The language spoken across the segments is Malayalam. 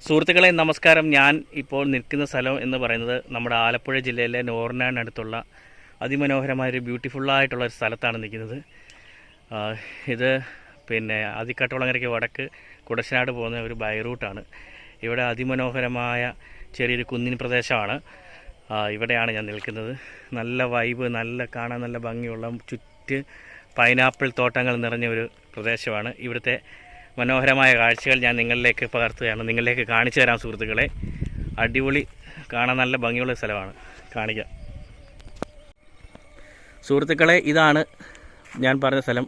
സുഹൃത്തുക്കളെ നമസ്കാരം. ഞാൻ ഇപ്പോൾ നിൽക്കുന്ന സ്ഥലം എന്ന് പറയുന്നത് നമ്മുടെ ആലപ്പുഴ ജില്ലയിലെ നോർനാടിനടുത്തുള്ള അതിമനോഹരമായൊരു ബ്യൂട്ടിഫുള്ളായിട്ടുള്ള ഒരു സ്ഥലത്താണ് നിൽക്കുന്നത്. ഇത് ആദിക്കാട്ടുകുളങ്ങരയ്ക്ക് വടക്ക് കുടശനാട് പോകുന്ന ഒരു ബൈ റൂട്ടാണ്. ഇവിടെ അതിമനോഹരമായ ചെറിയൊരു കുന്നിൻ പ്രദേശമാണ്. ഇവിടെയാണ് ഞാൻ നിൽക്കുന്നത്. നല്ല വൈബ്, കാണാൻ നല്ല ഭംഗിയുള്ള ചുറ്റ് പൈനാപ്പിൾ തോട്ടങ്ങൾ നിറഞ്ഞ ഒരു പ്രദേശമാണ്. ഇവിടുത്തെ മനോഹരമായ കാഴ്ചകൾ ഞാൻ നിങ്ങളിലേക്ക് പകർത്തുകയാണ്, നിങ്ങളിലേക്ക് കാണിച്ചു തരാം സുഹൃത്തുക്കളെ. അടിപൊളി, കാണാൻ നല്ല ഭംഗിയുള്ള സ്ഥലമാണ്, കാണിക്കാം സുഹൃത്തുക്കളെ. ഇതാണ് ഞാൻ പറഞ്ഞ സ്ഥലം.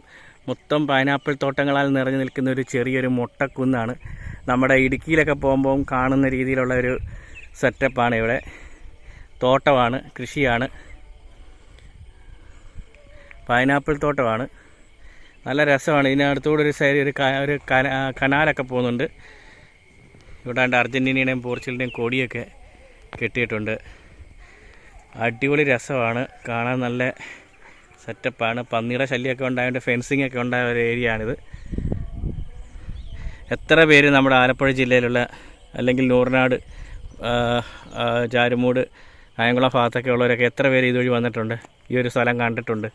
മൊത്തം പൈനാപ്പിൾ തോട്ടങ്ങളാൽ നിറഞ്ഞു നിൽക്കുന്ന ഒരു ചെറിയൊരു മൊട്ടക്കുന്നാണ്. നമ്മുടെ ഇടുക്കിയിലൊക്കെ പോകുമ്പോൾ കാണുന്ന രീതിയിലുള്ള ഒരു സെറ്റപ്പാണ്. ഇവിടെ തോട്ടമാണ്, കൃഷിയാണ്, പൈനാപ്പിൾ തോട്ടമാണ്. നല്ല രസമാണ്. ഇതിനടുത്തൂടെ ഒരു സൈഡ് ഒരു കനാലൊക്കെ പോകുന്നുണ്ട്. ഇവിടെ അർജൻറ്റീനയുടെയും പോർച്ചുഗലിൻ്റെയും കൊടിയൊക്കെ കെട്ടിയിട്ടുണ്ട്. അടിപൊളി രസമാണ്, കാണാൻ നല്ല സെറ്റപ്പാണ്. പന്നിയുടെ ശല്യമൊക്കെ ഉണ്ടായതുകൊണ്ട് ഫെൻസിങ് ഒക്കെ ഉണ്ടായ ഒരു ഏരിയ ആണിത്. എത്ര പേര് നമ്മുടെ ആലപ്പുഴ ജില്ലയിലുള്ള അല്ലെങ്കിൽ നൂറിനാട്, ചാരുമൂട്, കായംകുളം ഭാഗത്തൊക്കെ ഉള്ളവരൊക്കെ എത്ര പേര് ഇതുവഴി വന്നിട്ടുണ്ട്, ഈ ഒരു സ്ഥലം കണ്ടിട്ടുണ്ട്.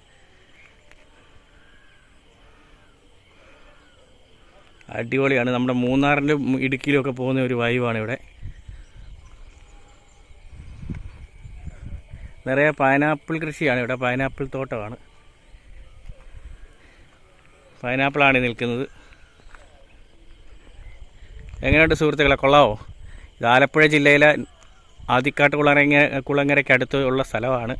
അടിപൊളിയാണ്. നമ്മുടെ മൂന്നാറിലും ഇടുക്കിയിലും ഒക്കെ പോകുന്ന ഒരു വൈബാണ് ഇവിടെ. നിറയെ പൈനാപ്പിൾ കൃഷിയാണ് ഇവിടെ, പൈനാപ്പിൾ തോട്ടമാണ്. പൈനാപ്പിളാണ് നിൽക്കുന്നത്. എങ്ങനെയുണ്ട് സുഹൃത്തുക്കളെ, കൊള്ളാവോ? ഇത് ആലപ്പുഴ ജില്ലയിലെ കുളങ്ങരയ്ക്ക് അടുത്ത് ഉള്ള സ്ഥലമാണ്.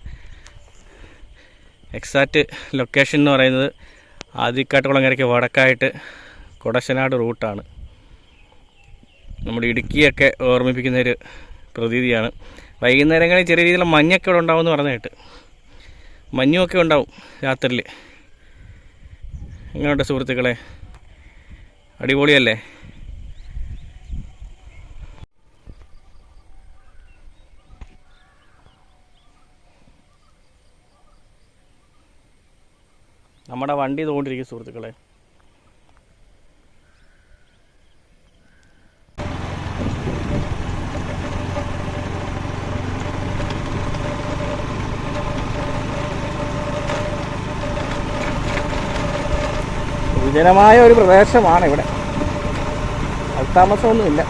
എക്സാക്റ്റ് ലൊക്കേഷൻ എന്ന് പറയുന്നത് കുളങ്ങരയ്ക്ക് വടക്കായിട്ട് കുടശനാട് റൂട്ടാണ്. നമ്മുടെ ഇടുക്കിയൊക്കെ ഓർമ്മിപ്പിക്കുന്നൊരു പ്രതീതിയാണ്. വൈകുന്നേരങ്ങളിൽ ചെറിയ രീതിയിലുള്ള മഞ്ഞൊക്കെ ഇവിടെ ഉണ്ടാവുമെന്ന് പറഞ്ഞിട്ട്, മഞ്ഞുമൊക്കെ ഉണ്ടാവും രാത്രിയിൽ. എങ്ങനെയുണ്ട് സുഹൃത്തുക്കളെ, അടിപൊളിയല്ലേ? നമ്മുടെ വണ്ടി തോണ്ടിരിക്കും സുഹൃത്തുക്കളെ. വിജനമായ ഒരു പ്രദേശമാണ് ഇവിടെ, താമസമൊന്നുമില്ല.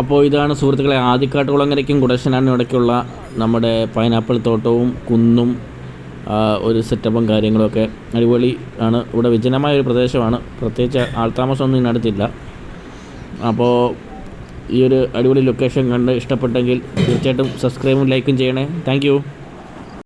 അപ്പോൾ ഇതാണ് സുഹൃത്തുക്കളെ ആദിക്കാട്ടുകുളങ്ങരയ്ക്കും കുടശനാടിനും ഇടയ്ക്കുള്ള നമ്മുടെ പൈനാപ്പിൾ തോട്ടവും കുന്നും ഒരു സെറ്റപ്പും കാര്യങ്ങളൊക്കെ അടിപൊളി ആണ്. ഇവിടെ വിജനമായ ഒരു പ്രദേശമാണ്, പ്രത്യേകിച്ച് ആൾത്താമസമൊന്നും ഇതിനടുത്തില്ല. അപ്പോൾ ഈ ഒരു അടിപൊളി ലൊക്കേഷൻ കണ്ട് ഇഷ്ടപ്പെട്ടെങ്കിൽ തീർച്ചയായിട്ടും സബ്സ്ക്രൈബും ലൈക്കും ചെയ്യണേ. താങ്ക്